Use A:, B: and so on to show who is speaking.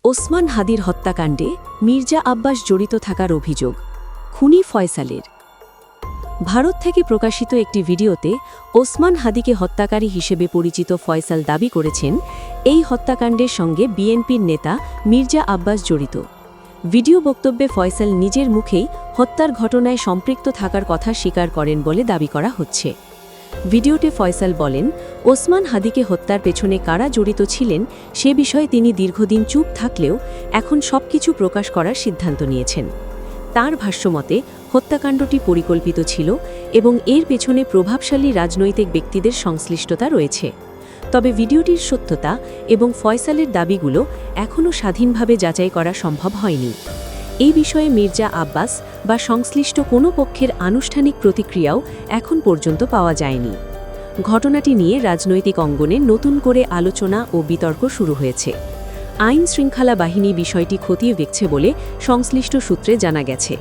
A: ওসমান হাদির হত্যাকাণ্ডে মির্জা আব্বাস জড়িত থাকার অভিযোগ খুনি ফয়সালের। ভারত থেকে প্রকাশিত একটি ভিডিওতে ওসমান হাদিকে হত্যাকারী হিসেবে পরিচিত ফয়সাল দাবি করেছেন এই হত্যাকাণ্ডের সঙ্গে বিএনপির নেতা মির্জা আব্বাস জড়িত। ভিডিও বক্তব্যে ফয়সাল নিজের মুখেই হত্যার ঘটনায় সম্পৃক্ত থাকার কথা স্বীকার করেন বলে দাবি করা হচ্ছে। ভিডিওতে ফয়সাল বলেন, ওসমান হাদিকে হত্যার পেছনে কারা জড়িত ছিলেন সে বিষয়ে তিনি দীর্ঘদিন চুপ থাকলেও এখন সবকিছু প্রকাশ করার সিদ্ধান্ত নিয়েছেন। তার ভাষ্যমতে হত্যাকাণ্ডটি পরিকল্পিত ছিল এবং এর পেছনে প্রভাবশালী রাজনৈতিক ব্যক্তিদের সংশ্লিষ্টতা রয়েছে। তবে ভিডিওটির সত্যতা এবং ফয়সালের দাবিগুলো এখনও স্বাধীনভাবে যাচাই করা সম্ভব হয়নি। এই বিষয়ে মির্জা আব্বাস বা সংশ্লিষ্ট কোনো পক্ষের আনুষ্ঠানিক প্রতিক্রিয়াও এখন পর্যন্ত পাওয়া যায়নি। ঘটনাটি নিয়ে রাজনৈতিক অঙ্গনে নতুন করে আলোচনা ও বিতর্ক শুরু হয়েছে। আইন শৃঙ্খলা বাহিনী বিষয়টি খতিয়ে দেখছে বলে সংশ্লিষ্ট সূত্রে জানা গেছে।